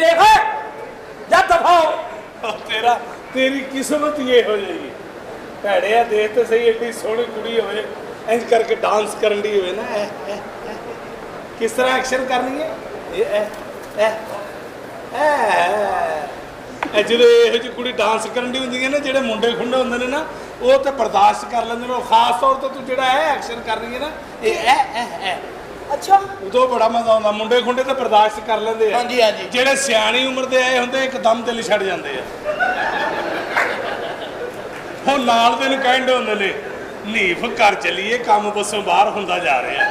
देख जा दफा तेरा तेरी किस्मत ये हो जाएगी भैड़िया देख तो सही एडी सोहनी कुड़ी होवे इंज करके डांस करन दी होवे ना किस तरह एक्शन करनी है ये ਜਦੋਂ ਇਹੋ ਜਿਹੀ ਕੁੜੀ ਡਾਂਸ ਕਰਨ ਦੀ ਹੁੰਦੀ ਹੈ ਨਾ ਜਿਹੜੇ ਮੁੰਡੇ ਖੁੰਡੇ ਹੁੰਦੇ ਨੇ ਨਾ ਉਹ ਤੇ ਬਰਦਾਸ਼ਤ ਕਰ ਲੈਂਦੇ ਨੇ ਖਾਸ ਤੌਰ ਤੇ ਤੂੰ ਜਿਹੜਾ ਹੈ ਐਕਸ਼ਨ ਕਰ ਰਹੀ ਹੈ ਨਾ ਇਹ ਅੱਛਾ ਉਦੋਂ ਬੜਾ ਮਜ਼ਾ ਆਉਂਦਾ ਮੁੰਡੇ ਖੁੰਡੇ ਤੇ ਬਰਦਾਸ਼ਤ ਕਰ ਲੈਂਦੇ ਆ ਹਾਂਜੀ ਹਾਂਜੀ ਜਿਹੜੇ ਸਿਆਣੀ ਉਮਰ ਦੇ ਆਏ ਹੁੰਦੇ ਇੱਕਦਮ ਦਿਲ ਛੱਡ ਜਾਂਦੇ ਆ ਉਹ ਨਾਲ ਦੇ ਨੂੰ ਕਹਿੰਦੇ ਹੁੰਦੇ ਨੇ ਨੀਫ ਘਰ ਚੱਲੀਏ ਕੰਮ ਬੱਸੋਂ ਬਾਹਰ ਹੁੰਦਾ ਜਾ ਰਿਹਾ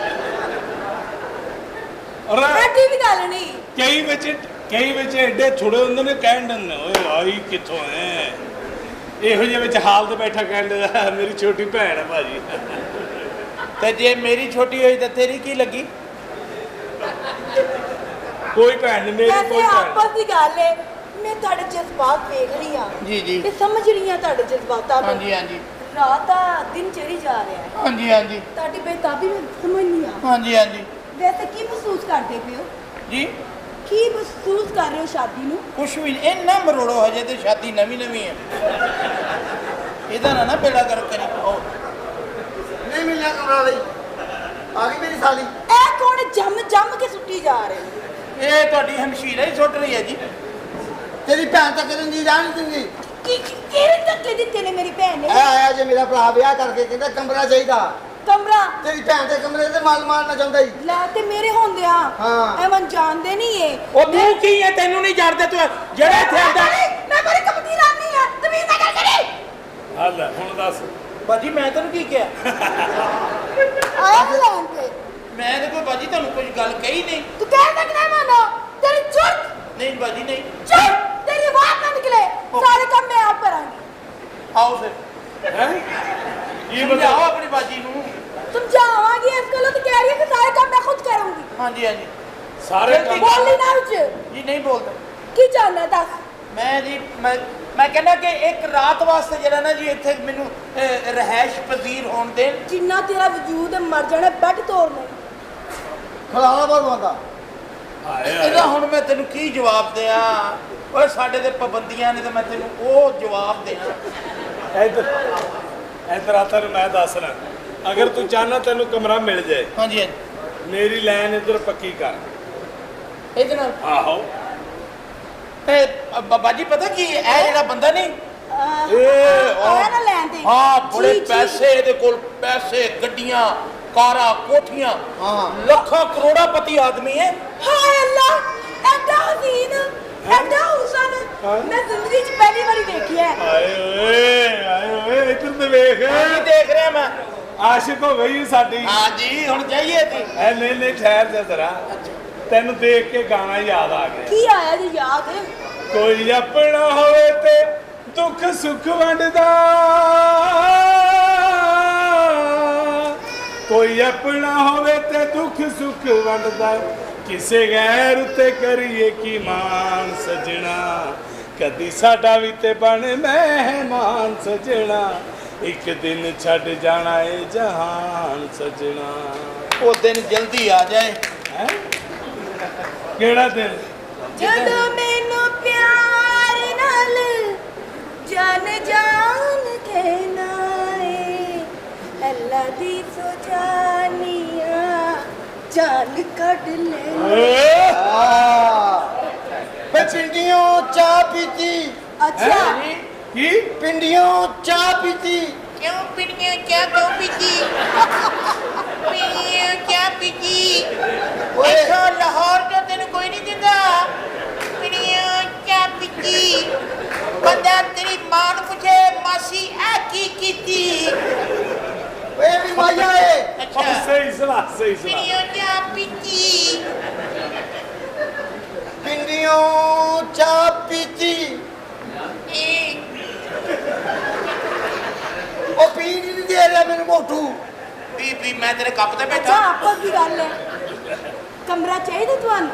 ਔਰ ਸਾਡੀ ਵੀ ਗੱਲ ਨਹੀਂ ਕਈ ਵਿੱਚ ਐਡੇ ਥੋੜੇ ਹੁੰਦੇ ਨੇ ਕਹਿੰਦੇ ਨੇ ਓਏ ਆਈ ਕਿੱਥੋਂ ਐ ਇਹੋ ਜਿਹੇ ਵਿੱਚ ਹਾਲ ਤੇ ਬੈਠਾ ਕਹਿੰਦੇ ਮੇਰੀ ਛੋਟੀ ਭੈਣ ਹੈ ਭਾਜੀ ਤੇ ਜੇ ਮੇਰੀ ਛੋਟੀ ਹੋਈ ਤਾਂ ਤੇਰੀ ਕੀ ਲੱਗੀ ਕੋਈ ਭੈਣ ਨਹੀਂ ਮੇਰੀ ਕੋਈ ਭੈਣ ਆਪਸ ਦੀ ਗੱਲ ਹੈ ਮੈਂ ਤੁਹਾਡੇ ਜਜ਼ਬਾਤ ਵੇਖ ਰਹੀ ਹਾਂ ਜੀ ਜੀ ਤੇ ਸਮਝ ਰਹੀ ਹਾਂ ਤੁਹਾਡੇ ਜਜ਼ਬਾਤਾਂ ਨੂੰ ਹਾਂਜੀ ਹਾਂਜੀ ਰਾਤ ਦਾ ਦਿਨ ਚੜੀ ਜਾ ਰਿਹਾ ਹੈ ਹਾਂਜੀ ਹਾਂਜੀ ਤੁਹਾਡੀ ਬੇਤਾਬੀ ਮੈਂ ਸਮਝਨੀ ਆ ਹਾਂਜੀ ਹਾਂਜੀ ਵੈਸੇ ਕੀ ਮਹਿਸੂਸ ਕਰਦੇ ਪਏ ਹੋ ਜੀ ਕੀ ਮਹਿਸੂਸ ਕਰ ਰਹੇ ਹੋ ਸ਼ਾਦੀ ਨੂੰ ਕੁਛ ਵੀ ਨਹੀਂ ਇੰਨਾ ਮਰੋੜੋ ਹਜੇ ਤੇ ਸ਼ਾਦੀ ਨਵੀਂ ਹੈ ਇਹਦਾ ਨਾ ਬੇੜਾ ਕਰ ਕਰੀ नहीं मिलना कमरा भाई आ गई मेरी साली ਇਹ ਕੌਣ ਜੰਮ ਕੇ ਸੁੱਟੀ ਜਾ ਰਹੇ ਹੋ ਇਹ ਤੁਹਾਡੀ ਹਮਸ਼ੀਰਾ ਹੀ ਸੁੱਟ ਰਹੀ ਹੈ ਜੀ तेरी भैन तक रंजी जान दूंगी ਕਿਹੜੇ ਧੱਕੇ ਦਿੱਤੇ ਨੇ ਮੇਰੀ ਭੈਣ ਨੇ ए आया जे मेरा भरा ब्याह करके कहंदा कमरा चाहिदा ਕਮਰਾ तेरी भैन दे कमरे ते माल मारना चाहंदा ही ਲੈ ਤੇ ਮੇਰੇ ਹੁੰਦੇ ਆ ਹਾਂ। ਐਵੇਂ ਜਾਣਦੇ ਨਹੀਂ ਏ ਉਹ ਤੂੰ ਕੀ ਹੈ ਤੈਨੂੰ ਨਹੀਂ ਜਾਣਦੇ ਤੂੰ ਜਿਹੜਾ ਇੱਥੇ ਆਂਦਾ ਮੈਂ ਬੜੀ ਕਪਟੀ ਰਾਨੀ ਆ ਤਮੀਜ਼ ਨਾ ਕਰ ਕਰੀ ਹਾਲ ਹੁਣ ਦੱਸ ਬਾਜੀ ਮੈਂ ਤੈਨੂੰ ਕੀ ਕਿਹਾ ਆਇਆ ਲੈਣ ਤੇ ਮੈਂ ਤਾਂ ਕੋਈ ਬਾਜੀ ਤੁਹਾਨੂੰ ਕੁਝ ਗੱਲ ਕਹੀ ਨਹੀਂ ਤੂੰ ਕਹਿ ਤੱਕ ਨਾ ਮੰਨੋ ਤੇਰੀ ਝੂਠ ਨਹੀਂ ਬਾਜੀ ਨਹੀਂ ਝੂਠ ਤੇਰੀ ਆਵਾਜ਼ ਨਾ ਨਿਕਲੇ ਸਾਰੇ ਕੰਮ ਮੈਂ ਆਪ ਕਰਾਂਗੀ ਆਓ ਫਿਰ ਹੈ ਇਹ ਬਤਾਓ ਆਪਣੀ ਬਾਜੀ ਨੂੰ ਸਮਝਾਵਾਂਗੀ ਇਸ ਗੱਲੋਂ ਤੇ ਕਹਿ ਰਹੀ ਹੈ ਕਿ ਸਾਰੇ ਕੰਮ ਮੈਂ ਖੁਦ ਕਰਾਂਗੀ ਹਾਂਜੀ ਹਾਂਜੀ ਸਾਰੇ ਕੰਮ ਬੋਲੀ ਨਾ ਵਿੱਚ ਜੀ ਨਹੀਂ ਬੋਲਦਾ ਕੀ ਚਾਹੁੰਦਾ ਦੱਸ ਮੈਂ ਜੀ ਮੈਂ ਕਹਿੰਦਾ ਕਿ ਇੱਕ ਰਾਤ ਵਾਸਤੇ ਜਿਹੜਾ ਨਾ ਜੀ ਇੱਥੇ ਮੈਨੂੰ ਰਹਿائش ਪਜ਼ੀਰ ਹੋਣ ਦੇਣ ਜਿੰਨਾ ਤੇਰਾ ਵਜੂਦ ਹੈ ਮਰ ਜਾਣਾ ਬੈੱਡ ਤੋੜਨੇ खलाना बहुत बंदा ਇਹਦਾ ਹੁਣ ਮੈਂ ਤੈਨੂੰ ਕੀ ਜਵਾਬ ਦਿਆਂ ਓਏ ਸਾਡੇ ਤੇ ਪਾਬੰਦੀਆਂ ਨੇ ਤੇ ਮੈਂ ਤੈਨੂੰ ਉਹ ਜਵਾਬ ਦਿਆਂ ਇੱਧਰ ਆ ਤੈਨੂੰ ਮੈਂ ਦੱਸਣਾ ਅਗਰ ਤੂੰ ਚਾਹਨਾ ਤੈਨੂੰ ਕਮਰਾ ਮਿਲ ਜਾਏ ਹਾਂਜੀ ਹਾਂਜੀ ਮੇਰੀ ਲਾਈਨ ਇੱਧਰ ਪੱਕੀ ਕਰ ਇਹਦੇ ਨਾਲ ਆਹੋ ਬਾਬਾ ਜੀ ਪਤਾ ਕੀ ਇਹ ਜਿਹੜਾ ਬੰਦਾ ਨਹੀਂ ਆਇਆ ਨਾ ਲੈਣ ਤੇ ਹਾਂ ਬੜੇ ਜੀ, ਜੀ। ਪੈਸੇ ਇਹਦੇ ਕੋਲ ਪੈਸੇ ਗੱਡੀਆਂ ਕਾਰਾਂ ਕੋਠੀਆਂ हाँ ਲੱਖਾਂ ਕਰੋੜਾਪਤੀ ਆਦਮੀ ਹੈ ਹਾਏ ਅੱਲਾ ਐਡਾ ਹਸੀਨ ਐਡਾ ਹੁਸਨ ਮੈਂ ਜ਼ਿੰਦਗੀ 'ਚ ਪਹਿਲੀ ਵਾਰੀ ਦੇਖਿਆ ਹੈ। ਆਏ ਓਏ ਇੱਧਰ ਤੇ ਵੇਖ ਕੀ ਦੇਖ ਰਿਹਾ ਮੈਂ ਆਸ਼ਿਕ ਹੋ ਗਈ ਸਾਡੀ ਹਾਂ ਜੀ ਹੁਣ ਜਾਈਏ ਤੇ ਐ ਨਹੀਂ ਠਹਿਰ ਜਾ ਜ਼ਰਾ ਤੈਨੂੰ ਦੇਖ ਕੇ ਗਾਣਾ ਯਾਦ ਆ ਗਿਆ ਕੀ ਆਇਆ ਜੀ ਯਾਦ ਕੋਈ ਆਪਣਾ ਹੋਵੇ ਤੇ ਦੁੱਖ ਸੁੱਖ ਵੰਡਦਾ ਕੋਈ ਆਪਣਾ ਹੋਵੇ ਤੇ ਦੁੱਖ ਸੁੱਖ ਵੰਡਦਾ ਕਿਸੇ ਗੈਰ ਉਤੇ ਕਰੀਏ ਕੀ ਮਾਨ ਸਜਣਾ ਕਦੀ ਸਾਡਾ ਵੀ ਤੇ ਬਣ ਮਹਿਮਾਨ ਸਜਣਾ ਇੱਕ ਦਿਨ ਛੱਡ ਜਾਣਾ ਏ ਜਹਾਨ ਸਜਣਾ ਉਹ ਦਿਨ ਜਲਦੀ ਆ ਜਾਏ ਹੈ ਕਿਹੜਾ ਦਿਨ ਜਦੋਂ ਮੈਨੂੰ ਪਿਆਰ ਨਾਲ ਜਾਨ ਕਹਿਣਾ ਏ ਅੱਲਾ ਦੀ ਸੁਜਾਨੀਆਂ ਜਾਨ ਕੱਢ ਲੈ पिंडियों चाह पीती ਅੱਛਾ ਕੀ पिंडियों चाह पीती क्यों पीड़ियां क्या क्यों पीती पीड़ियां क्या पीती ऐसा लाहौर जो तेन कोई नहीं दिंदा पीड़ियां क्या पीती बंदा तेरी मां नूं पूछे मासी आ की कीती ओए भी माया है अच्छा ਸਹੀ ਸਲਾਹ पीड़ियां क्या पीती पिंडियों चाह पीती ओ पी नहीं दे रहा मेरे मोटू बीबी मैं तेरे कप ते ਅੱਛਾ बैठा ਆਪਸ ਦੀ ਗੱਲ ਹੈ ਕਮਰਾ ਚਾਹੀਦਾ ਤੁਹਾਨੂੰ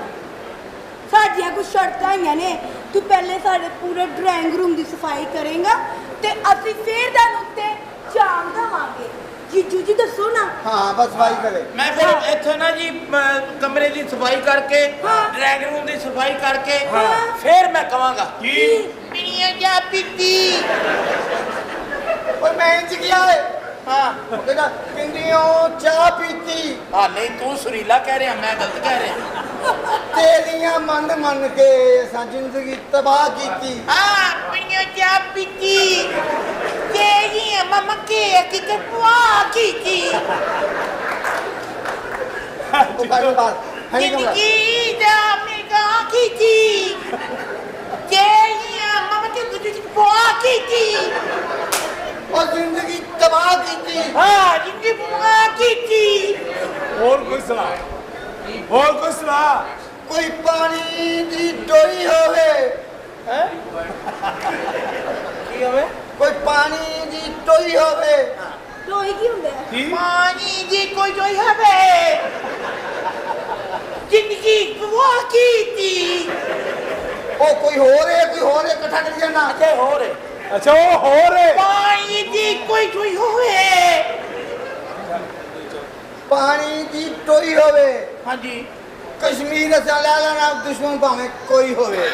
ਸਾਡੀਆਂ ਕੁਝ ਸ਼ਰਤਾਂ ਹੈਗੀਆਂ ਨੇ ਤੂੰ ਪਹਿਲੇ ਸਾਡੇ ਪੂਰੇ ਡਰਾਇੰਗ ਰੂਮ ਦੀ ਸਫਾਈ ਕਰੇਗਾ ਤੇ ਅਸੀਂ ਫੇਰ ਤੁਹਾਨੂੰ ਉੱਤੇ ਜਾਣ ਦੇਵਾਂਗੇ ਜੀਜੂ ਜੀ ਦੱਸੋ ਨਾ। ਹਾਂ ਬਸ ਸਫਾਈ ਕਰੇ। ਮੈਂ ਫਿਰ ਇੱਥੇ ਨਾ ਜੀ ਕਮਰੇ ਦੀ ਸਫਾਈ ਕਰਕੇ ਡਰਾਇੰਗ ਰੂਮ ਦੀ ਸਫਾਈ ਕਰਕੇ ਫਿਰ ਮੈਂ ਕਵਾਂਗਾ ਕੀ ਪੀਣੀਆਂ ਚਾਹ ਪੀਤੀ। ਓਏ ਮੈਂ ਇੰਜ ਗਿਆ ਏ। ਹਾਂ ਉਹ ਕਹਿੰਦਾ ਪਿੰਡੀਆਂ ਚਾਹ ਪੀਤੀ। ਹਾਂ ਨਹੀਂ ਤੂੰ ਸੁਰੀਲਾ ਕਹਿ ਰਿਹਾ ਮੈਂ ਗਲਤ ਕਹਿ ਰਿਹਾ। ਤੇਰੀਆਂ ਮੰਨ ਕੇ ਅਸਾਂ ਜ਼ਿੰਦਗੀ ਤਬਾਹ ਕੀਤੀ। ਹਾਂ ਪੀਣੀਆਂ ਚਾਹ ਪੀਤੀ ਤੇਰੀਆਂ ਮਮਾ ਕੇ ਕਿਤੇ ਪੁਆ ਕੀਤੀ। ਉਹ ਗੱਲ ਬਾਤ ਹੈ ਨਹੀਂ ਕਮਰਾ। ਜ਼ਿੰਦਗੀ ਦਾ ਮੇਗਾ ਕੀਤੀ ਤੇਰੀਆਂ ਮਮਾ ਕੇ ਕਿਤੇ ਪੁਆ ਕੀਤੀ। ਉਹ ਜ਼ਿੰਦਗੀ ਤਬਾਹ ਕੀਤੀ। ਹਾਂ ਜ਼ਿੰਦਗੀ ਪੁਆ ਕੀਤੀ। ਹੋਰ ਕੋਈ ਸੁਣਾ ਹੋਰ ਕੋਈ ਸੁਣਾ ਕੋਈ ਪਾਣੀ ਦੀ ਡੋਈ ਹੋਵੇ। ਹੈ ਕੀ ਹੋਵੇ ਕੋਈ ਪਾਣੀ ਦੀ ਡੋਈ ਹੋਵੇ। ਲੋਈ ਕੀ ਹੁੰਦਾ ਹੈ? ਕੀ ਪਾਣੀ ਦੀ ਕੋਈ ਜੋਈ ਹੋਵੇ ਜ਼ਿੰਦਗੀ ਪੁਆ ਕੀਤੀ। ਉਹ ਕੋਈ ਹੋਰ ਹੈ ਇਕੱਠਾ ਕਰੀ ਜਾਣਾ। ਤੇ ਹੋਰ ਅੱਛਾ ਉਹ ਹੋਰ ਹੈ ਪਾਣੀ ਦੀ ਕੋਈ ਜੋਈ ਹੋਵੇ। ਪਾਣੀ ਦੀ ਡੋਈ ਹੋਵੇ। ਹਾਂਜੀ ਕਸ਼ਮੀਰ ਅਸਾਂ ਲੈ ਲੈਣਾ ਦੁਸ਼ਮਣ ਭਾਵੇਂ ਕੋਈ ਹੋਵੇ।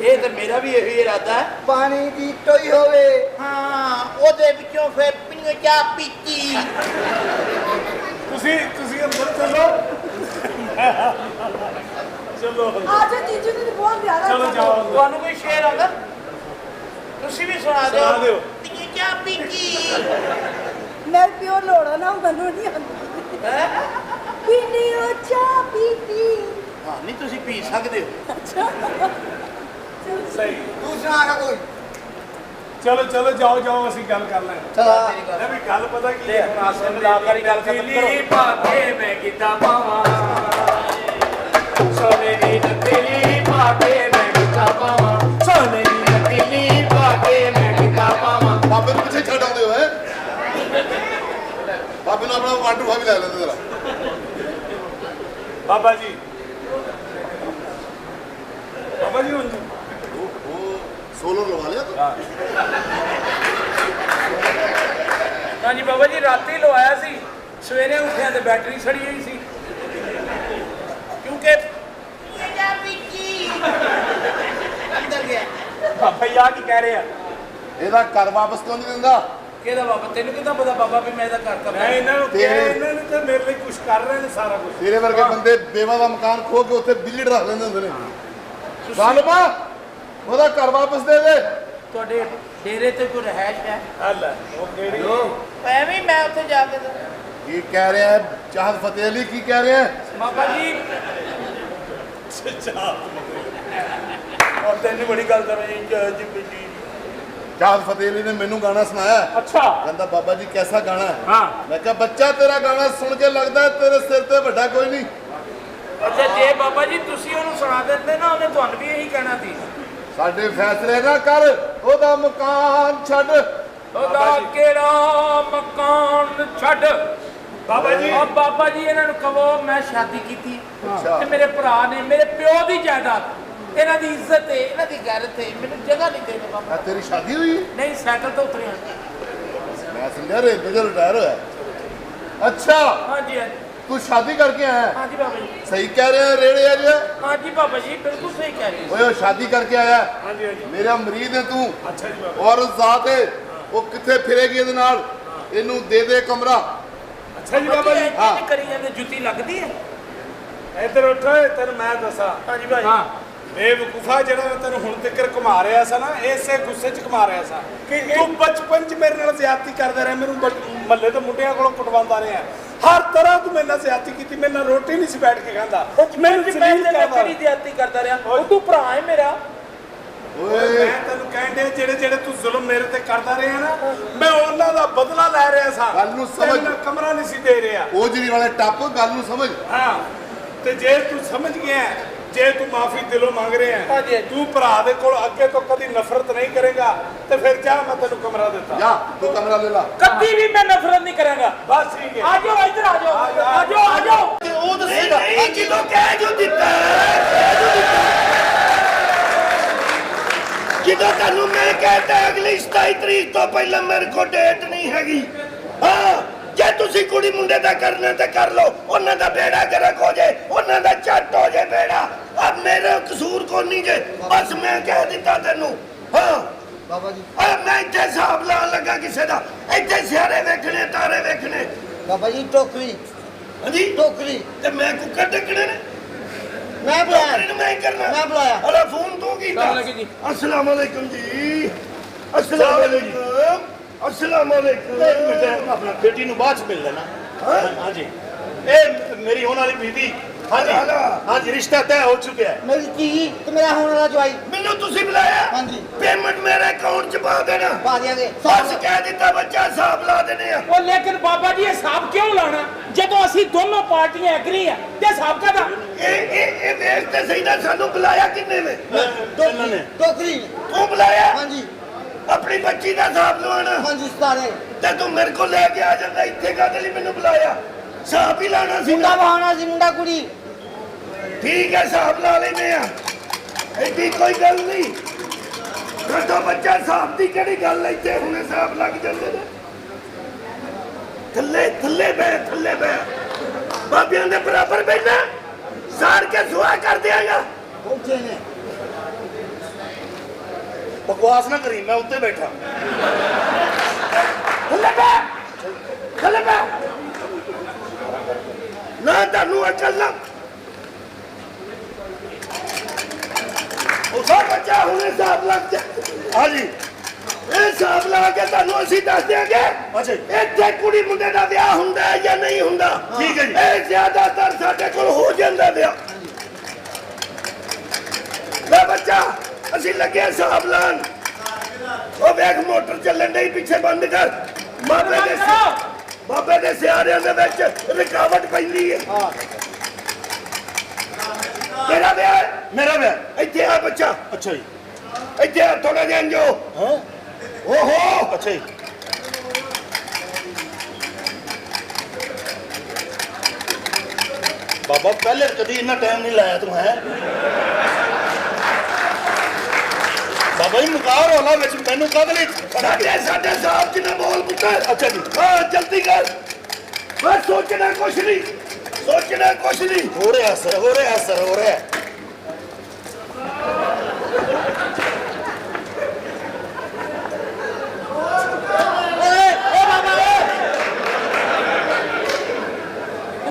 ਇਹ ਤਾਂ ਮੇਰਾ ਵੀ ਇਹੀ ਇਰਾਦਾ ਹੈ। ਪਾਣੀ ਦੀ ਟੋਈ ਹੋਵੇ। ਹਾਂ ਉਹਦੇ ਵਿੱਚੋਂ ਫਿਰ ਪੀਣੀਆਂ ਚਾਹ ਪੀਤੀ। ਤੁਸੀਂ ਅੰਦਰ ਚੱਲੋ ਚਲੋ ਆ ਜਾ ਜੀਜੂ ਜੀ ਬਹੁਤ ਜ਼ਿਆਦਾ ਚਲੋ ਜਾਓ ਤੁਹਾਨੂੰ ਕੋਈ ਸ਼ੇਰ ਆਉਂਦਾ ਤੁਸੀਂ ਵੀ ਸੁਣਾ ਸੁਣਾ ਦਿਓ। ਪੀਣੀਆਂ ਚਾਹ ਪੀਤੀ। ਮੈਂ ਪਿਓ ਲੋੜਾ ਨਾ ਮੈਨੂੰ ਨਹੀਂ ਆਉਂਦੀ। ਹੈ ਪੀਣੀ ਉਹ ਚਾਹ ਪੀਤੀ। ਹਾਂ ਨਹੀਂ ਤੁਸੀਂ ਪੀ ਸਕਦੇ ਹੋ। ਸਹੀ ਤੂੰ ਸੁਣਾ ਕੋਈ। ਚਲੋ ਜਾਓ ਅਸੀਂ ਗੱਲ ਕਰ ਲੈ ਚਲਾ ਇਹ ਵੀ ਗੱਲ ਪਤਾ ਕੀ ਤੇ ਹੁਣ ਆਸੇ ਮਿਲਾਪ ਵਾਲੀ ਗੱਲ ਖਤਮ ਕਰੋ। ਦਿੱਲੀ ਪਾ ਕੇ ਮੈਂ ਕਿੱਦਾਂ ਪਾਵਾਂ ਸੋਨੇ ਦੀ ਦਿੱਲੀ ਪਾ ਕੇ ਮੈਂ ਕਿੱਦਾਂ ਪਾਵਾਂ ਸੋਨੇ ਦੀ ਦਿੱਲੀ ਪਾ ਕੇ ਮੈਂ ਕਿੱਦਾਂ ਪਾਵਾਂ। ਬਾਬੇ ਨੂੰ ਪਿੱਛੇ ਛੱਡ ਆਉਂਦੇ ਹੋ ਹੈ ਬਾਬੇ ਨੂੰ ਆਪਣਾ 1 2 5 ਲੈ ਲੈਂਦੇ ਜਰਾ ਬਾਬਾ ਜੀ ਹੁਣ ਉਹ ਸੋਲਰ ਲਵਾ ਲਿਆ ਤੂੰ ਹਾਂਜੀ ਬਾਬਾ ਜੀ ਰਾਤੀ ਲਵਾਇਆ ਸੀ ਸਵੇਰੇ ਉੱਠਿਆ ਤੇ ਬੈਟਰੀ ਸੜੀ ਹੋਈ ਸੀ ਕਿਉਂਕਿ ਚਾਹ ਪੀਤੀ ਅੰਦਰ ਗਿਆ। ਬਾਬਾ ਜੀ ਆ ਕੀ ਕਹਿ ਰਹੇ ਆ ਇਹਦਾ ਘਰ ਵਾਪਸ ਕਿਉਂ ਨਹੀਂ ਦਿੰਦਾ ਕਿਹਦਾ ਬਾਬਾ ਤੈਨੂੰ ਕਿੱਦਾਂ ਪਤਾ ਬਾਬਾ ਵੀ ਮੈਂ ਇਹਦਾ ਘਰ ਮੈਂ ਕਰਦਾ। ਇਹਨਾਂ ਨੂੰ ਕਿਹਾ ਤੇਰੇ- ਇਹਨਾਂ ਨੇ ਤਾਂ ਮੇਰੇ ਲਈ ਕੁਝ ਕਰ ਰਹੇ ਨੇ ਸਾਰਾ ਕੁਝ ਤੇਰੇ ਵਰਗੇ ਬੰਦੇ ਬੇਵਾ ਦਾ ਮਕਾਨ ਖੋ ਕੇ ਉੱਥੇ ਬਿੱਲੀ ਰੱਖ ਲੈਂਦੇ ਹੁੰਦੇ ਨੇ ਸਾਲਮਾ ਉਹਦਾ ਘਰ ਵਾਪਸ ਦੇ ਦੇ ਤੁਹਾਡੇ ਡੇਰੇ ਤੇ ਕੋਈ ਰਹਿائش ਹੈ? ਹੱਲ ਉਹ ਕਿਹੜੀ ਐਵੇਂ ਮੈਂ ਉੱਥੇ ਜਾ ਕੇ ਕੀ ਕਹਿ ਰਿਹਾ ਹੈ ਚਾਹਤ ਫਤਿਹ ਅਲੀ ਕੀ ਕਹਿ ਰਿਹਾ ਹੈ ਬਾਬਾ ਜੀ ਚਾਹ ਔਰ ਤੈਨੂੰ ਬੜੀ ਗੱਲ ਕਰ ਰਹੀ ਜੀ ਬੀਜੀ। ਚਾਹਤ ਫਤਿਹ ਅਲੀ ਨੇ ਮੈਨੂੰ ਗਾਣਾ ਸੁਣਾਇਆ ਹੈ। ਅੱਛਾ ਕਹਿੰਦਾ ਬਾਬਾ ਜੀ ਕੈਸਾ ਗਾਣਾ ਹੈ ਹਾਂ ਮੈਂ ਕਿਹਾ ਬੱਚਾ ਤੇਰਾ ਗਾਣਾ ਸੁਣ ਕੇ ਲੱਗਦਾ ਹੈ ਤੇਰੇ ਸਿਰ ਤੇ ਵੱਡਾ ਕੋਈ ਨਹੀਂ ਅੱਛਾ ਜੇ ਬਾਬਾ ਜੀ ਤੁਸੀਂ ਉਹਨੂੰ ਸੁਣਾ ਦਿੰਦੇ ਨਾ ਉਹਨੇ ਤੁਹਾਨੂੰ ਵੀ ਇਹੀ ਕਹਿਣਾ ਸੀ ਸਾਡੇ ਫੈਸਲੇ ਨਾ ਕਰ ਉਹਦਾ ਮਕਾਨ ਛੱਡ ਉਹਦਾ ਕਿਹੜਾ ਮਕਾਨ ਛੱਡ। ਬਾਬਾ ਜੀ ਆ ਬਾਬਾ ਜੀ ਇਹਨਾਂ ਨੂੰ ਕਹੋ ਮੈਂ ਸ਼ਾਦੀ ਕੀਤੀ ਅੱਛਾ। ਤੇ ਮੇਰੇ ਭਰਾ ਨੇ ਮੇਰੇ ਪਿਓ ਦੀ ਜਾਇਦਾਦ ਇਹਨਾਂ ਦੀ ਇੱਜ਼ਤ ਹੈ ਇਹਨਾਂ ਦੀ ਗੈਰਤ ਹੈ ਮੈਨੂੰ ਜਗ੍ਹਾ ਨਹੀਂ ਦੇਣੀ ਬਾਬਾ। ਆ ਤੇਰੀ ਸ਼ਾਦੀ ਹੋਈ ਨਹੀਂ ਸਾਈਕਲ ਤੋਂ ਉਤਰਿਆ। ਮੈਂ ਸਮਝਿਆ ਰੇਲਵੇ ਤੋਂ ਰਿਟਾਇਰ ਹੋਇਆ ਅੱਛਾ ਹਾਂਜੀ ਹਾਂਜੀ ਤੂੰ ਸ਼ਾਦੀ ਕਰਕੇ ਆਇਆ ਹੈ? ਹਾਂਜੀ ਬਾਬਾ ਜੀ ਸਹੀ ਕਹਿ ਰਿਹਾ ਰੇੜੇ ਅਜੇ ਹਾਂਜੀ ਬਾਬਾ ਜੀ ਬਿਲਕੁਲ ਸਹੀ ਕਹਿ ਰਹੇ ਹੋ। ਓਏ ਉਹ ਸ਼ਾਦੀ ਕਰਕੇ ਆਇਆ ਹੈ। ਹਾਂਜੀ ਹਾਂਜੀ ਮੇਰਾ ਮਰੀਦ ਹੈ ਤੂੰ ਅੱਛਾ ਜੀ ਬਾਬਾ ਔਰ ਜ਼ਾਤ ਹੈ ਉਹ ਕਿੱਥੇ ਫਿਰੇਗੀ ਇਹਦੇ ਨਾਲ ਇਹਨੂੰ ਦੇ ਦੇ ਕਮਰਾ ਅੱਛਾ ਜੀ ਬਾਬਾ ਜੀ ਹਾਂ। ਇੰਜ ਕਰੀ ਜਾਂਦੇ ਜੁੱਤੀ ਲੱਗਦੀ ਹੈ। ਇੱਧਰ ਉੱਠੋ ਤੈਨੂੰ ਮੈਂ ਦੱਸਾਂ ਹਾਂਜੀ ਭਾਈ ਹਾਂ ਬੇਵਕੂਫਾ ਜਿਹੜਾ ਮੈਂ ਤੈਨੂੰ ਹੁਣ ਤੱਕ ਘੁਮਾ ਰਿਹਾ ਸੀ ਨਾ ਇਸੇ ਗੁੱਸੇ 'ਚ ਘੁਮਾ ਰਿਹਾ ਸੀ ਕਿ ਤੂੰ ਬਚਪਨ 'ਚ ਮੇਰੇ ਨਾਲ ਜ਼ਿਆਦਤੀ ਕਰਦਾ ਰਿਹਾ ਮੈਨੂੰ ਮੱਲੇ ਤੋਂ ਮੁੰਡਿਆਂ ਕੋਲੋਂ ਕੁੱਟਵਾਉਂਦਾ ਰਿਹਾ ਹਰ ਤਰ੍ਹਾਂ ਤੂੰ ਮੇਰੇ ਨਾਲ ਜ਼ਿਆਦਤੀ ਕੀਤੀ ਮੇਰੇ ਨਾਲ ਰੋਟੀ ਨਹੀਂ ਸੀ ਬੈਠ ਕੇ ਖਾਂਦਾ ਮੈਨੂੰ ਜ਼ਲੀਲ ਕਰਦਾ ਕਿਹੜੀ ਜ਼ਿਆਦਤੀ ਕਰਦਾ ਰਿਹਾ ਉਹ ਤੂੰ ਭਰਾ ਹੈ ਮੇਰਾ। ਓਏ ਮੈਂ ਤੈਨੂੰ ਕਹਿਣ ਡਿਆ ਜਿਹੜੇ ਤੂੰ ਜ਼ੁਲਮ ਮੇਰੇ ਤੇ ਕਰਦਾ ਰਿਹਾ ਨਾ ਮੈਂ ਉਹਨਾਂ ਦਾ ਬਦਲਾ ਲੈ ਰਿਹਾ ਸਾਂ ਗੱਲ ਨੂੰ ਸਮਝ। ਤੈਨੂੰ ਮੈਂ ਕਮਰਾ ਨਹੀਂ ਸੀ ਦੇ ਰਿਹਾ ਓਜਰੀ ਵਾਲੇ ਟੱਪ ਗੱਲ ਨੂੰ ਸਮਝ ਹਾਂ ਤੇ ਜੇ ਤੂੰ ਸਮਝ ਗਿਆ ਜੇ ਤੂੰ ਮਾਫੀ ਦਿਲੋਂ ਮੰਗ ਰਿਹਾ ਹਾਂਜੀ। ਤੂੰ ਭਰਾ ਦੇ ਕੋਲ ਅੱਗੇ ਤੋਂ ਕਦੀ ਨਫ਼ਰਤ ਨਹੀਂ ਕਰੇਗਾ ਤੇ ਫਿਰ ਜਾ ਮੈਂ ਤੈਨੂੰ ਕਮਰਾ ਦਿੱਤਾ ਜਾ ਤੂੰ ਕਮਰਾ ਲੈ ਲਾ ਕਦੀ ਵੀ ਮੈਂ ਨਫ਼ਰਤ ਨਹੀਂ ਕਰਾਂਗਾ। ਬਸ ਠੀਕ ਹੈ ਆ ਜਾਓ ਇੱਧਰ ਆ ਜਾਓ ਆ ਜਾਓ ਆ ਜਾਓ। ਤੇ ਉਹ ਦੱਸੇਗਾ ਜਦੋਂ ਕਹਿ ਜੋ ਦਿੱਤਾ ਜਦੋਂ ਤੁਹਾਨੂੰ ਮੈਂ ਕਹਿੰਦਾ ਅਗਲੀ 27 ਤਰੀਕ ਤੋਂ ਪਹਿਲਾਂ ਮੇਰੇ ਕੋਲ ਡੇਟ ਨਹੀਂ ਹੈਗੀ ਹਾਂ ਤੁਸੀਂ ਕੁੜੀ ਮੁੰਡੇ ਦਾ ਕਰਨਾ ਤੇ ਕਰ ਲਓ, ਉਹਨਾਂ ਦਾ ਬੇੜਾ ਗਰਕ ਹੋ ਜਾਏ, ਉਹਨਾਂ ਦਾ ਝੱਟ ਹੋ ਜਾਏ ਬੇੜਾ। ਅਬ ਮੇਰਾ ਕਸੂਰ ਕੋਈ ਨਹੀਂ ਜੇ, ਬਸ ਮੈਂ ਕਹਿ ਦਿੱਤਾ ਤੈਨੂੰ। ਹਾਂ ਬਾਬਾ ਜੀ, ਮੈਂ ਇੱਥੇ ਹਿਸਾਬ ਲਾਉਣ ਲੱਗਾ ਕਿਸੇ ਦਾ, ਇੱਥੇ ਸਿਆਰੇ ਵੇਖਣੇ, ਤਾਰੇ ਵੇਖਣੇ। ਬਾਬਾ ਜੀ ਟੋਕਰੀ ਹਾਂਜੀ ਟੋਕਰੀ ਤੇ ਮੈਂ ਕੁੱਕਰ ਡੱਕਣੇ ਨੇ, ਮੈਂ ਬੁਲਾਇਆ, ਟੋਕਰੀ ਨੂੰ ਮੈਂ ਹੀ ਕਰਨਾ। ਮੈਂ ਬੁਲਾਇਆ। ਅਰੇ ਫੋਨ ਤੂੰ ਕੀਤਾ? अस्सलाम वालेकुम जी, अस्सलाम वालेकुम, अस्सलाम वालेकुम। ਇੱਕ ਮਿੰਟ ਆਪਣਾ ਬੇਟੀ ਨੂੰ ਬਾਅਦ ਚ ਮਿਲ ਲੈਣਾ। ਹਾਂਜੀ ਇਹ ਮੇਰੀ ਹੋਣ ਵਾਲੀ ਬੀਵੀ। ਹਾਂਜੀ ਹਾਂਜੀ ਰਿਸ਼ਤਾ ਤੈਅ ਹੋ ਚੁੱਕਿਆ ਹੈ। ਮੇਰੀ ਧੀ ਤੇ ਮੇਰਾ ਹੋਣ ਵਾਲਾ ਜਵਾਈ। ਮੈਨੂੰ ਤੁਸੀਂ ਬੁਲਾਇਆ? ਹਾਂਜੀ। ਪੇਮੈਂਟ ਮੇਰੇ ਅਕਾਊਂਟ 'ਚ ਪਾ ਦੇਣਾ। ਪਾ ਦਿਆਂਗੇ। ਬਸ ਕਹਿ ਦਿੱਤਾ, ਬੱਚਾ ਹਿਸਾਬ ਲਾ ਦੇਣੇ ਆ। ਉਹ ਲੇਕਿਨ ਬਾਬਾ ਜੀ ਹਿਸਾਬ ਕਿਉਂ ਲਾਣਾ ਜਦੋਂ ਅਸੀਂ ਦੋਨੋਂ ਪਾਰਟੀਆਂ ਐਗਰੀ ਆ ਤੇ ਹਿਸਾਬ ਕਾਹਦਾ? ਇਹ ਵੇਖ ਤੇ ਸਹੀ ਨਾ, ਸਾਨੂੰ ਬੁਲਾਇਆ ਕਿੰਨੇ ਨੇ? ਇਹਨਾਂ ਨੇ ਟੋਕਰੀ ਤੂੰ ਬੁਲਾਇਆ? ਹਾਂਜੀ ਆਪਣੀ ਬੱਚੀ ਦਾ ਹਿਸਾਬ ਲਵਾਣਾ ਹਾਂਜੀ ਸਾਰੇ। ਤੇ ਤੂੰ ਮੇਰੇ ਕੋਲ ਲੈ ਕੇ ਆ ਜਾਂਦਾ, ਇੱਥੇ ਕਾਹਦੇ ਲਈ ਮੈਨੂੰ ਬੁਲਾਇਆ? ਹਿਸਾਬ ਹੀ ਲਾਣਾ ਸੀ। ਮੁੰਡਾ ਬਹਾਨਾ ਸੀ, ਮੁੰਡਾ ਕੁੜੀ। ਠੀਕ ਹੈ, ਹਿਸਾਬ ਲਾ ਲੈਨੇ ਆ, ਐਡੀ ਕੋਈ ਗੱਲ ਨਹੀਂ। ਕੱਢੋ ਬੱਚਾ, ਹਿਸਾਬ ਦੀ ਕਿਹੜੀ ਗੱਲ ਹੈ, ਇੱਥੇ ਹੁਣ ਹਿਸਾਬ ਲੱਗ ਜਾਂਦੇ ਨੇ। ਥੱਲੇ ਥੱਲੇ ਬੈ, ਥੱਲੇ ਬੈ, ਬਾਬਿਆਂ ਦੇ ਬਰਾਬਰ ਬੈਠਾ, ਸਾੜ ਕੇ ਸੁਆ ਕਰ ਦਿਆਂਗਾ। ਪਹੁੰਚੇ ਨੇ। ਬਕਵਾਸ ਨਾ ਕਰੀ, ਮੈਂ ਉੱਤੇ ਬੈਠਾ। ਥੱਲੇ ਬੈ, ਥੱਲੇ ਬੈ, ਨਾ ਤੁਹਾਨੂੰ ਅਕਲ ਨਾ। ਉਹ ਬੱਚਾ ਹੁਣ ਹਿਸਾਬ ਲੱਗ ਜਾ। ਹਾਂਜੀ ਇਹ ਹਿਸਾਬ ਲਾ ਕੇ ਤੁਹਾਨੂੰ ਅਸੀਂ ਦੱਸ ਦਿਆਂਗੇ ਅੱਛਾ ਜੀ। ਇੱਥੇ ਕੁੜੀ ਮੁੰਡੇ ਦਾ ਵਿਆਹ ਹੁੰਦਾ ਹੈ ਜਾਂ ਨਹੀਂ ਹੁੰਦਾ। ਠੀਕ ਹੈ ਜੀ। ਇਹ ਜ਼ਿਆਦਾਤਰ ਸਾਡੇ ਕੋਲ ਹੋ ਜਾਂਦਾ ਵਿਆਹ। ਲੈ ਬੱਚਾ, ਅਸੀਂ ਲੱਗੇ ਹਿਸਾਬ ਲਾਉਣ। ਉਹ ਵੇਖ ਮੋਟਰ ਚੱਲਣ ਡਈ, ਪਿੱਛੇ ਬੰਦ ਕਰ। ਬਾਬੇ ਦੇ ਸਿਆਰਿਆਂ ਦੇ ਵਿੱਚ ਰੁਕਾਵਟ ਪੈਂਦੀ ਹੈ। ਤੇਰਾ ਵਿਆਹ ਹੈ? ਮੇਰਾ ਵਿਆਹ। ਇੱਥੇ ਆ ਬੱਚਾ, ਅੱਛਾ ਜੀ। ਇੱਥੇ ਆ, ਥੋੜਾ ਜਿਹਾ ਜੋ। ਹਾਂ ਓਹੋ, ਅੱਛਾ ਜੀ। ਬਾਬਾ ਪਹਿਲੇ ਕਦੀ ਇੰਨਾ ਟਾਈਮ ਨਹੀਂ ਲਾਇਆ ਤੂੰ ਹੈ। ਬਾਬਾ ਜੀ ਮੁਕਾਰ ਹੋਲਾ ਵਿੱਚ ਮੈਨੂੰ ਕਦ ਲਈ ਸਾਡੇ ਸਾਹਿਬ ਜੀ ਨੇ ਬੋਲ ਪੁੱਤਰ। ਅੱਛਾ ਜੀ। ਹਾਂ ਜਲਦੀ ਕਰ, ਬਸ ਸੋਚਣਾ ਕੁਛ ਨਹੀਂ, ਸੋਚਣਾ ਕੁਛ ਨਹੀਂ। ਹੋ ਰਿਹਾ ਸਰ, ਹੋ ਰਿਹਾ ਸਰ, ਹੋ ਰਿਹਾ।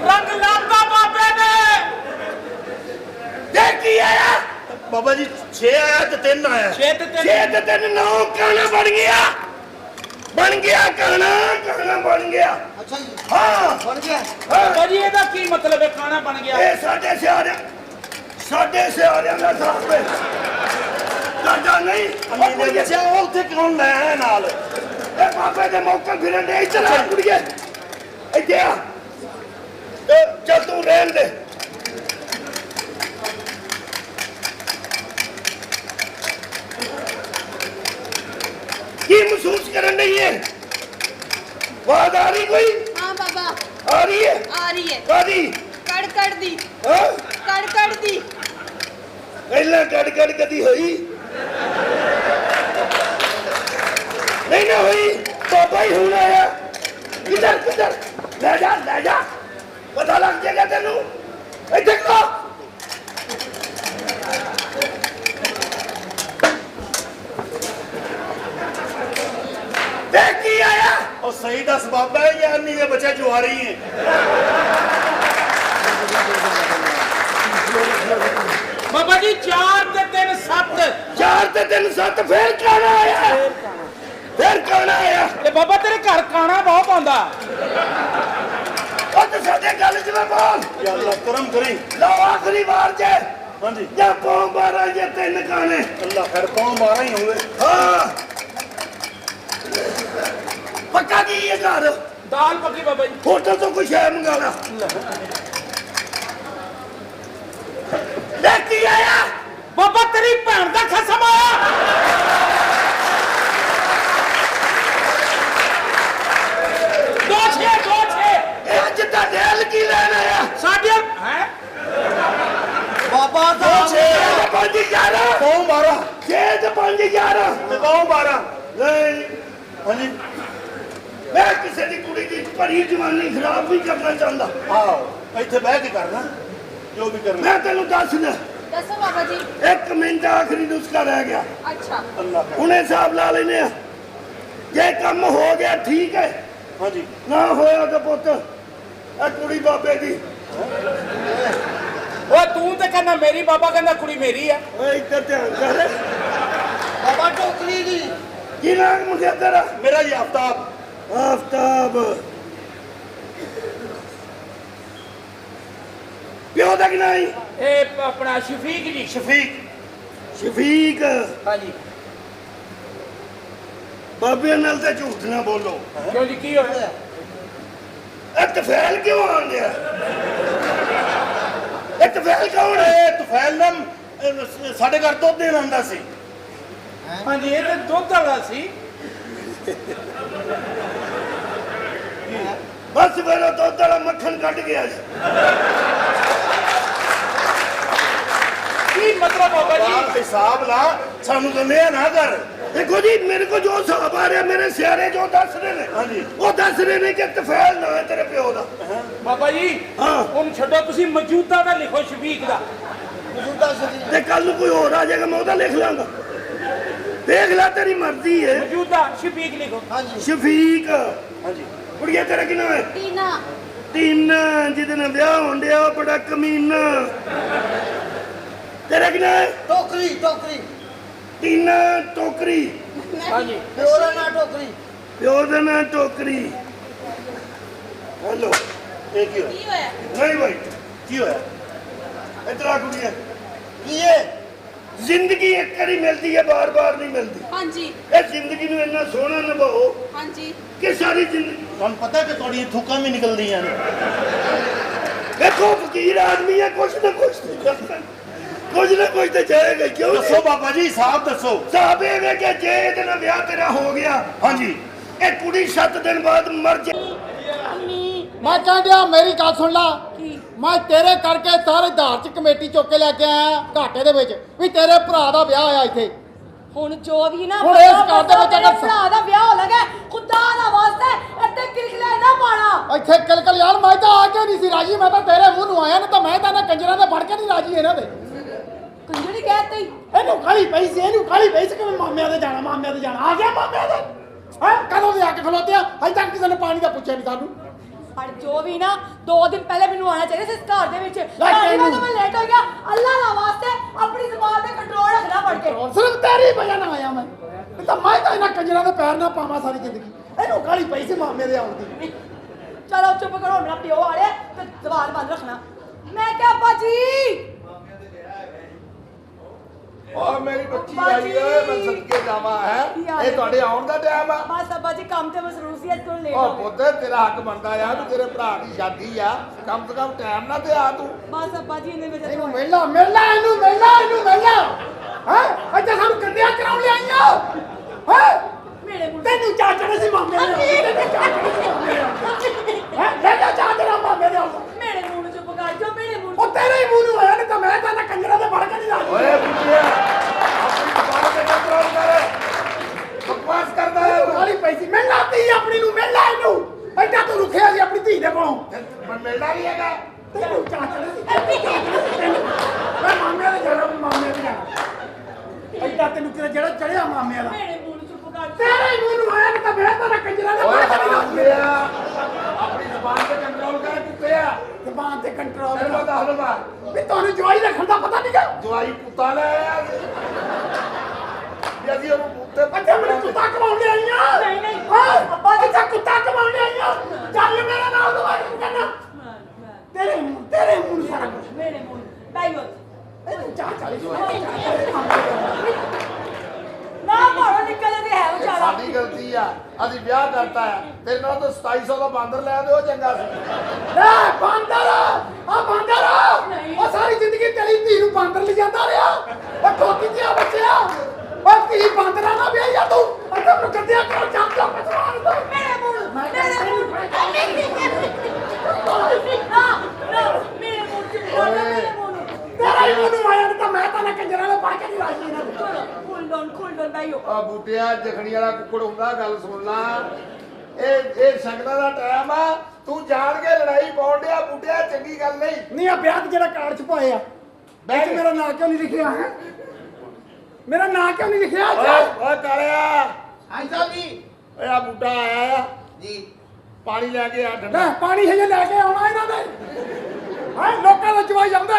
ਰੰਗ ਲਾਤਾ ਬਾਬੇ ਨੇ। ਦੇਖ ਕੀ ਆਇਆ? ਬਾਬਾ ਜੀ 6 ਆਇਆ ਤੇ 3 ਆਇਆ। 6 ਤੇ 3 ਛੇ ਤੇ 3 9 ਕਾਣਾ ਬਣ ਗਿਆ, ਬਣ ਗਿਆ ਕਾਣਾ, ਕਾਣਾ ਬਣ ਗਿਆ। ਅੱਛਾ ਜੀ ਹਾਂ ਬਣ ਗਿਆ। ਬਾਬਾ ਜੀ ਇਹਦਾ ਕੀ ਮਤਲਬ ਹੈ ਖਾਣਾ ਬਣ ਗਿਆ? ਇਹ ਸਾਡੇ ਸਿਆਰਿਆਂ ਦਾ ਸਾਥ ਹੈ ਸਾਡਾ ਨਹੀਂ। ਉਹ ਕੁੜੀਏ, ਅੱਛਾ ਉਹ ਉੱਥੇ ਕੌਣ ਲੈ ਆਇਆ ਨਾਲ? ਇਹ ਬਾਬੇ ਦੇ ਮੌਕੇ ਫਿਰਨ ਦੇ। ਇੱਧਰ ਆ ਕੁੜੀਏ, ਇੱਥੇ ਆ। ਚੱਲ ਤੂੰ ਰਹਿਣ ਦੇ। ਕੀ ਮਹਿਸੂਸ ਕਰਨ ਨਹੀਂ ਹੈ? ਬਾਤ ਆ ਰਹੀ ਕੋਈ? हाँ बाबा ਆ ਰਹੀ ਹੈ? आ रही है ਕਾਦੀ? कड़ दी ਹਾਂ कड़ दी। ਪਹਿਲਾਂ ਗੜ ਕਦੀ ਹੋਈ ਨਹੀਂ ਨਾ ਹੋਈ। ਬਾਬਾ ਹੀ ਹੁਣ ਆਇਆ। ਕਿੱਧਰ ਲੈ ਜਾ, ਪਤਾ ਲੱਗ ਜਾਏਗਾ ਤੈਨੂੰ। ਇੱਥੇ ਕੋ ਦੇਖ ਕੀ ਆਇਆ? ਉਹ ਸਹੀ ਦੱਸ ਬਾਬਾ ਹੈ ਜਾਂ ਅੰਨੀ ਦੇ ਬੱਚੇ ਜੁਆਰੀ ਹੈ? ਬਾਬਾ ਜੀ 4 ਤੇ 3 7। 4 ਤੇ 3 7 ਫੇਰ ਕਾਣਾ ਆਇਆ, ਫੇਰ ਕਾਣਾ ਆਇਆ। ਤੇ ਬਾਬਾ ਤੇਰੇ ਘਰ ਕਾਣਾ ਬਹੁਤ ਆਉਂਦਾ। ਉਹ ਤੇ ਸਾਡੇ ਗੱਲ ਜਿਵੇਂ ਬੋਲ। ਯਾ ਅੱਲਾ ਕਰਮ ਕਰੀ। ਲਓ ਆਖਰੀ ਵਾਰ ਜੇ ਹਾਂਜੀ ਜਾਂ ਕੌਮ 12 ਜਾਂ 3 ਕਾਣੇ। ਅੱਲਾ ਖੈਰ ਕੌਣ ਮਾਰਾ ਹੀ ਹੋਵੇ। ਹਾਂ ਪੱਕਾ ਕੀ ਇਹ ਘਰ? ਦਾਲ ਪੱਕੀ ਬਾਬਾ ਜੀ। ਹੋਟਲ ਤੋਂ ਕੁਛ ਹੈ ਮੰਗਾ ਲਾ। ਦੇਖ ਕੀ ਆਇਆ? ਬਾਬਾ ਤੇਰੀ ਭੈਣ ਦਾ ਖਸਮ ਆਇਆ। ਦੋ ਛੇ ਇਹ ਅੱਜ ਤੁਹਾਡੇ ਹਲ ਕੀ ਲੈਣ ਆਇਆ? ਸਾਡੇ ਹੈ ਬਾਬਾ ਦਾ 6 ਤੇ 5 11 ਕੌਣ ਮਾਰਾ? 6 ਤੇ 5 11 ਤੇ ਕੌਣ ਮਾਰਾ? ਨਹੀਂ ਹਾਂਜੀ ਮੈਂ ਕਿਸੇ ਦੀ ਕੁੜੀ ਦੀ ਭਰੀ ਜਵਾਨੀ ਖਰਾਬ ਵੀ ਕਰਨਾ ਚਾਹੁੰਦਾ। ਆਓ ਇੱਥੇ ਬਹਿ ਕੇ ਕਰਨਾ ਜੋ ਵੀ ਕਰਨਾ। ਮੈਂ ਤੈਨੂੰ ਦੱਸਦਾ ਦੱਸੋ ਬਾਬਾ ਜੀ। 1 ਮਿੰਟ ਆਖਰੀ ਨੁਸਖਾ ਰਹਿ ਗਿਆ। ਅੱਛਾ ਅੱਲਾ ਹੁਣੇ ਹਿਸਾਬ ਲਾ ਲੈਨੇ ਆ। ਜੇ ਕੰਮ ਹੋ ਗਿਆ ਠੀਕ ਹੈ, ਹਾਂਜੀ ਨਾ ਹੋਇਆ ਤਾਂ ਪੁੱਤ ਇਹ ਕੁੜੀ ਬਾਬੇ ਦੀ। ਓਏ ਤੂੰ ਤੇ ਕਹਿੰਦਾ ਮੇਰੀ, ਬਾਬਾ ਕਹਿੰਦਾ ਕੁੜੀ ਮੇਰੀ ਆ। ਓਏ ਇੱਧਰ ਧਿਆਨ ਕਰ। ਬਾਬਾ ਟੋਕਰੀ ਦੀ ਕੀ ਨਾਮ ਮੁੰਡਿਆ ਤੇਰਾ? ਮੇਰਾ ਜੀ ਆਫਤਾਬ। ਆਫਤਾਬ। ਪਿਓ ਦਾ ਕੀ ਨਾਂ ਸੀ? ਇਹ ਆਪਣਾ ਸ਼ਫੀਕ ਜੀ। ਸ਼ਫੀਕ। ਸ਼ਫੀਕ। ਹਾਂਜੀ। ਬਾਬੇ ਨਾਲ ਤੇ ਝੂਠ ਨਾ ਬੋਲੋ। ਕਿਉਂ ਜੀ, ਕੀ ਹੋਇਆ? ਇਹ ਤਫੈਲ ਕਿਉਂ ਆਣ ਗਿਆ? ਇਹ ਤਫੈਲ ਕੌਣ ਹੈ? ਇਹ ਤੁਫੈਲ ਨਾਮ ਸਾਡੇ ਘਰ ਦੁੱਧ ਦੇਣ ਆਉਂਦਾ ਸੀ। ਹਾਂਜੀ, ਇਹ ਤੇ ਦੁੱਧ ਵਾਲਾ ਸੀ। ਬਸ ਫਿਰ ਉਹ ਦੁੱਧ ਵਾਲਾ ਮੱਖਣ ਕੱਢ ਗਿਆ ਜੀ। ਕੀ ਮਤਲਬ ਬਾਬਾ ਜੀ? ਹਿਸਾਬ ਲਾ, ਸਾਨੂੰ ਕਹਿੰਦੇ ਨਾ ਕਰ। ਦੇਖੋ ਜੀ, ਮੇਰੇ ਕੋ ਜੋ ਹਿਸਾਬ ਆ ਰਿਹਾ, ਮੇਰੇ ਸਿਆਰੇ ਜੋ ਦੱਸ ਰਹੇ ਨੇ, ਹਾਂਜੀ। ਉਹ ਦੱਸ ਰਹੇ ਨੇ ਕਿ ਤਫੈਲ ਨਾ ਹੈ ਤੇਰੇ ਪਿਓ ਦਾ। ਬਾਬਾ ਜੀ ਹਾਂ। ਹੁਣ ਛੱਡੋ, ਤੁਸੀਂ ਮੌਜੂਦਾ ਦਾ ਲਿਖੋ ਸ਼ਫੀਕ ਦਾ। ਮੌਜੂਦਾ ਸਦੀ ਤੇ ਕੱਲ ਨੂੰ ਕੋਈ ਹੋਰ ਆ ਜਾਏਗਾ, ਮੈਂ ਉਹਦਾ ਲਿਖ ਲਾਂਗਾ। ਦੇਖ ਲੈ, ਤੇਰੀ ਮਰਜ਼ੀ ਹੈ। ਮੌਜੂਦਾ ਸ਼ਫੀਕ ਲਿਖੋ। ਹਾਂਜੀ ਸ਼ਫੀਕ। ਹਾਂਜੀ ਕੁੜੀਏ ਤੇਰਾ ਕੀ ਨਾਮ ਹੈ? ਟੀਨਾ। ਟੀਨਾ। ਜਿਹਦੇ ਨਾਲ ਵਿਆਹ ਹੋਣ ਡਿਆ ਉਹ ਬੜਾ ਕਮੀਨਾ। ਤੇਰਾ ਕੀ ਨਾਮ ਹੈ? ਟੋਕਰੀ ਟੋਕਰੀ ਟੀਨਾ ਟੋਕਰੀ। ਹਾਂਜੀ। ਪਿਓ ਦਾ ਨਾਂ ਟੋਕਰੀ। ਪਿਓ ਦਾ ਨਾਂ ਟੋਕਰੀ। ਹੈਲੋ। ਇਹ ਕੀ ਹੋਇਆ? ਕੀ ਹੋਇਆ? ਨਹੀਂ ਭਾਈ, ਕੀ ਹੋਇਆ? ਇਤਰਾ ਕੁੜੀਏ, ਕੀ ਹੈ? ਜ਼ਿੰਦਗੀ ਇੱਕ ਵਾਰੀ ਮਿਲਦੀ ਹੈ, ਬਾਰ-ਬਾਰ ਨਹੀਂ ਮਿਲਦੀ। ਹਾਂਜੀ ਇਹ ਜ਼ਿੰਦਗੀ ਨੂੰ ਇੰਨਾ ਸੋਹਣਾ ਨਿਭਾਓ ਹਾਂਜੀ। ਕਿ ਸਾਰੀ ਜ਼ਿੰਦਗੀ। ਤੁਹਾਨੂੰ ਪਤਾ ਕਿ ਤੁਹਾਡੀਆਂ ਥੁੱਕਾਂ ਵੀ ਨਿਕਲਦੀਆਂ ਨੇ। ਦੇਖੋ ਫਕੀਰ ਆਦਮੀ ਹੈ, ਕੁਛ ਨਾ ਕੁਛ ਤੇ ਜਾਏਗਾ। ਕਿਉਂ ਦੱਸੋ ਬਾਬਾ ਜੀ, ਹਿਸਾਬ ਦੱਸੋ। ਸਾਹਬ ਇਹ ਵੇ ਕਿ ਜੇ ਇਹਦੇ ਨਾਲ ਵਿਆਹ ਤੇਰਾ ਹੋ ਗਿਆ, ਹਾਂਜੀ ਇਹ ਕੁੜੀ 7 ਦਿਨ ਬਾਅਦ ਮਰ ਜਾ। ਮੈਂ ਕਹਿੰਦਾ ਮੇਰੀ ਗੱਲ ਸੁਣ ਲਾ। ਕੀ? ਮੈਂ ਤੇਰੇ ਕਰਕੇ ਸਾਰੇ ਧਾਰ ਚ ਕਮੇਟੀ ਚੁੱਕ ਕੇ ਲੈ ਕੇ ਆਇਆ ਘਾਟੇ ਦੇ ਵਿੱਚ ਵੀ ਤੇਰੇ ਭਰਾ ਦਾ ਵਿਆਹ ਹੋਇਆ ਇੱਥੇ। ਹੁਣ ਜੋ ਵੀ ਨਾ ਹੁਣ ਇਸ ਘਰ ਦੇ ਵਿੱਚ ਅਗਰ ਭਰਾ ਦਾ ਵਿਆਹ ਹੋ ਲਗਾ, ਖੁਦਾ ਦਾ ਵਾਸਤੇ ਇੱਥੇ ਕਿਲਕਲੇ ਨਾ ਪਾਣਾ। ਇੱਥੇ ਕਿਲਕਲ ਯਾਰ, ਮੈਂ ਤਾਂ ਆ ਕੇ ਨਹੀਂ ਸੀ ਰਾਜੀ। ਮੈਂ ਤਾਂ ਤੇਰੇ ਮੂੰਹ ਨੂੰ ਆਇਆ ਨਾ, ਤਾਂ ਮੈਂ ਤਾਂ ਇਹਨਾਂ ਕੰਜਰਾਂ ਦੇ ਫੜ ਕੇ ਨਹੀਂ ਰਾਜੀ ਇਹਨਾਂ ਦੇ। ਕੰਜਰੀ ਕਹਿਤੀ ਇਹਨੂੰ ਕਾਲੀ ਪਈ ਸੀ, ਇਹਨੂੰ ਕਾਲੀ ਪਈ ਸੀ ਕਿ ਮੈਂ ਮਾਮਿਆਂ ਦੇ ਜਾਣਾ, ਮਾਮਿਆਂ ਦੇ ਜਾਣਾ। ਆ ਗਿਆ ਮਾਮਿਆਂ ਦੇ। ਹੈ ਕਦੋਂ ਦੇ ਆ ਕੇ ਖਲੋਤੇ ਆ, ਅਜੇ ਤੱਕ ਕਿਸੇ ਨੇ ਪਾਣੀ ਦਾ ਪੁੱਛਿਆ ਨਹੀਂ ਸਾਨੂੰ। ਪਰ ਜੋ ਵੀ ਨਾ 2 ਦਿਨ ਪਹਿਲੇ ਮੈਨੂੰ ਆਉਣਾ ਚਾਹੀਦਾ ਸੀ ਇਸ ਘਰ ਦੇ ਵਿੱਚ। ਤੈਨੂੰ- ਮੈਂ ਲੇਟ ਹੋ ਗਿਆ। ਅੱਲਾ ਦਾ ਵਾਸਤੇ ਆਪਣੀ ਜ਼ੁਬਾਨ ਤੇ ਕੰਟਰੋਲ ਰੱਖਣਾ ਪੜ ਕੇ। ਸਿਰਫ ਤੇਰੀ ਵਜ੍ਹਾ ਨਾਲ ਆਇਆ ਮੈਂ। ਨਹੀਂ ਤਾਂ ਮੈਂ ਤਾਂ ਇਹਨਾਂ ਕੰਜਰਾਂ ਦੇ ਪੈਰ ਨਾ ਪਾਵਾਂ ਸਾਰੀ ਜ਼ਿੰਦਗੀ। ਇਹਨੂੰ ਕਾਲੀ ਪਈ ਸੀ ਮਾਮੇ ਦੇ ਆਉਣ ਦੀ। ਚਲੋ ਚੁੱਪ ਕਰੋ, ਮੇਰਾ ਪਿਓ ਆ ਰਿਹਾ ਤੇ ਜ਼ਬਾਨ ਬੰਦ ਰੱਖਣਾ। ਮੈਂ ਕਿਹਾ ਅੱਬਾ ਜੀ, ਓ ਮੇਰੀ ਬੱਚੀ ਅੱਬਾ ਆਈ ਓਏ, ਮੈਂ ਜੀ। ਸਦਕੇ ਜਾਵਾਂ ਹੈ। ਕੀ ਹਾਲ ਇਹ ਹੈ? ਤੁਹਾਡੇ ਆਉਣ ਦਾ ਟਾਈਮ ਆ। ਬਸ ਅੱਬਾ ਜੀ ਕੰਮ ਤੇ ਮਸਰੂਫ ਸੀ, ਅੱਜ ਤੋਂ ਲੇਟ ਓ ਹੋ ਗਏ। ਪੁੱਤ, ਤੇਰਾ ਹੱਕ ਬਣਦਾ ਆ ਵੀ ਤੇਰੇ ਭਰਾ ਦੀ ਸ਼ਾਦੀ ਆ, ਕਮ ਸੇ ਕਮ ਟਾਈਮ ਨਾਲ ਤੇ ਆ ਤੂੰ। ਬਸ ਅੱਬਾ ਜੀ ਇਹਨੇ ਵਜ੍ਹਾ ਇਹਨੂੰ ਤੋਂ ਮਿਲਣਾ ਮਿਲਣਾ, ਇਹਨੂੰ ਮਿਲਣਾ, ਇਹਨੂੰ ਮਿਲਣਾ। ਹੈ ਅੱਛਾ, ਸਾਨੂੰ ਕੰਡਿਆਂ ਕਰਾਉਣ ਲਿਆਈਆਂ। ਹੈ ਮੇਰੇ ਮੂੰਹ ਤੈਨੂੰ ਚਾਹ ਚੜੇ ਸੀ ਮਾਮੇ ਦੇ ਆਉਣ ਦੀ। ਤੈਨੂੰ ਚਾਹ ਚੜੇ ਸੀ ਮਾਮੇ ਦੇ ਆਉਣ ਦੀ। ਹੈ ਲੈ ਜਾ ਚਾਹ ਤੇਰਾ ਮਾਮੇ ਦੇ ਆਉਣ ਦਾ। ਮੇਰੇ ਮੂੰਹ ਨੂੰ ਚੁੱਪ ਕਰ ਜੋ, ਮੇਰੇ ਮੂੰਹ ਉਹ ਤੇਰੇ ਹੀ ਮੂੰਹ ਨੂੰ ਆਇਆ, ਨਹੀਂ ਤਾਂ ਮੈਂ ਤਾਂ ਇਹਨਾਂ ਕੰਜਰਾਂ ਦੇ ਫੜ ਕੇ ਨਹੀਂ ਰਾਜੀ। ਓਏ ਬੁੱਢਿਆ, ਆਪਣੀ ਜ਼ਬਾਨ ਤੇ ਕੰਟਰੋਲ ਕਰ। ਬਕਵਾਸ ਕਰਦਾ ਹੈ ਤੂੰ। ਕਾਲੀ ਪਈ ਸੀ, ਮਿਲਣਾ ਧੀ ਆਪਣੀ ਨੂੰ, ਮਿਲਣਾ ਇਹਨੂੰ। ਐਡਾ ਤੂੰ ਰੁਕਿਆ ਸੀ ਆਪਣੀ ਧੀ ਦੇ ਕੋਲੋਂ। ਮੈਂ ਮਿਲਣਾ ਨਹੀਂ ਹੈਗਾ। ਤੈਨੂੰ ਚਾਹ ਚੜੇ ਸੀ। ਮੈਂ ਮਾਮੇ ਦੇ ਜਾਣਾ, ਮਾਮੇ ਦੇ ਜਾਣਾ। ਐਡਾ ਤੈਨੂੰ ਕਿਹੜਾ ਜਿਹੜਾ ਚੜਿਆ ਮਾਮੇ ਦਾ। ਮੇਰੇ ਮੂੰਹ ਨੂੰ ਚੁੱਪ ਕਰ। ਤੇਰੇ ਹੀ ਮੂੰਹ ਨੂੰ ਆਇਆ, ਨਹੀਂ ਤਾਂ ਮੈਂ ਤਾਂ ਕੰਜਰਾਂ ਦੇ ਓਏ ਫੜ ਕੇ ਨਹੀਂ ਹਰਾਮ ਰਾਜੀ। ਲਿਆ, ਆਪਣੀ ਜ਼ਬਾਨ ਤੇ ਕੰਟਰੋਲ ਕਰ। ਕਿੱਥੇ ਆ? ਜ਼ਬਾਨ ਤੇ ਕੰਟਰੋਲ ਤੈਨੂੰ ਮੈਂ ਦੱਸ ਦਵਾਂ, ਵੀ ਤੁਹਾਨੂੰ ਜਵਾਈ ਰੱਖਣ ਦਾ ਪਤਾ ਨਹੀਂ ਗਾ। ਜਵਾਈ ਕੁੱਤਾ ਲੈ ਆਇਆ ਸੀ। ਵੀ ਅਸੀਂ ਉਹਨੂੰ ਕੁੱਤੇ ਅੱਛਾ, ਮੈਨੂੰ ਕੁੱਤਾ ਕਮਾਉਣ ਲਈ ਆਈਆਂ। ਨਹੀਂ, ਨਹੀਂ। ਹਾਂ, ਅੱਬਾ ਅੱਛਾ, ਕੁੱਤਾ ਕਮਾਉਣ ਲਈ ਆਈਆਂ। ਚੱਲ ਮੇਰੇ ਨਾਲ ਦਵਾਈ ਨੂੰ ਕਹਿੰਦਾ। ਤੇਰੇ ਮੂੰਹ ਨੂੰ ਸਾਰਾ ਕੁਝ। ਮੇਰੇ ਮੂੰਹ ਨੂੰ ਬੈਠ ਜਾ। ਇਹਨੂੰ ਚਾਹ ਚਾਲੀ ਨਾ ਮਾਰੋ, ਨਿਕਲਦੇ ਹੈ ਵਿਚਾਰਾ। ਸਾਡੀ ਗਲਤੀ ਆ, ਅਸੀਂ ਵਿਆਹ ਕਰਤਾ ਹੈ। ਤੇਰੇ ਨਾਲ ਤਾਂ 2700 ਦਾ ਬਾਂਦਰ ਲੈ ਦੇ, ਉਹ ਚੰਗਾ ਸੀ। ਲੈ ਬਾਂਦਰ, ਆ ਬਾਂਦਰ। ਉਹ ਸਾਰੀ ਜ਼ਿੰਦਗੀ ਤੇਰੀ ਧੀ ਨੂੰ ਬਾਂਦਰ ਲੈ ਜਾਂਦਾ ਰਿਹਾ। ਉਹ ਠੋਕੀ ਜਿਹਾ ਬੱਚਿਆ, ਉਹ ਧੀ ਬਾਂਦਰਾਂ ਨਾਲ ਵਿਆਹਿਆ ਤੂੰ। ਅੱਛਾ, ਮੈਨੂੰ ਕੱਢਿਆ ਕਰੋ, ਚੱਕ ਚੱਕ ਪਛਵਾਣ ਤੂੰ। ਮੇਰੇ ਮੂੰਹ ਨੂੰ, ਮੇਰੇ ਮੂੰਹ ਨੂੰ। ਨਾ ਨਾ ਮੇਰੇ ਮੂੰਹ ਚੁੱਪ ਕਰ ਜਾ, ਮੇਰੇ ਮੂੰਹ ਨੂੰ। ਤੇਰਾ ਹੀ ਮੂੰਹ ਨੂੰ ਆਇਆ, ਨਹੀਂ ਤਾਂ ਮੈਂ ਤਾਂ ਨਾ ਕੰਜਰਾਂ ਨਾਲ ਫੜ ਕੇ ਨਹੀਂ ਰਾਜੀ ਇਹਨਾਂ ਨੂੰ। ਖੁੱਲ ਡੋਨ ਬੈਠੋ। ਆ ਬੂਟਿਆ ਜਖਣੀ ਵਾਲਾ ਕੁੱਕੜ ਹੁੰਦਾ, ਗੱਲ ਸੁਣ ਲਾ। ਇਹ ਸ਼ਗਨਾਂ ਦਾ ਟਾਈਮ ਆ ਤੂੰ ਜਾਣ ਕੇ ਲੜਾਈ ਪਾਉਣ ਡਿਆ ਬੁੱਢਿਆ ਚੰਗੀ ਗੱਲ ਨਹੀਂ ਨਹੀਂ ਆ ਵਿਆਹ ਤੇ ਜਿਹੜਾ ਕਾਰਡ ਚ ਪਾਏ ਆ ਵਿੱਚ ਮੇਰਾ ਨਾਂ ਕਿਉਂ ਨਹੀਂ ਲਿਖਿਆ ਹੈ ਮੇਰਾ ਨਾਂ ਕਿਉਂ ਨਹੀਂ ਲਿਖਿਆ ਓਏ ਕਾਲਿਆ ਹਾਂ ਸਾਹਿਬ ਜੀ ਓਏ ਆ ਬੁੱਢਾ ਆਇਆ ਆ ਜੀ ਪਾਣੀ ਲੈ ਕੇ ਆ ਠੰਡਾ ਲੈ ਪਾਣੀ ਹਜੇ ਲੈ ਕੇ ਆਉਣਾ ਇਹਨਾਂ ਦੇ ਹਾਂ ਲੋਕਾਂ ਦਾ ਚਵਾਈ ਜਾਂਦਾ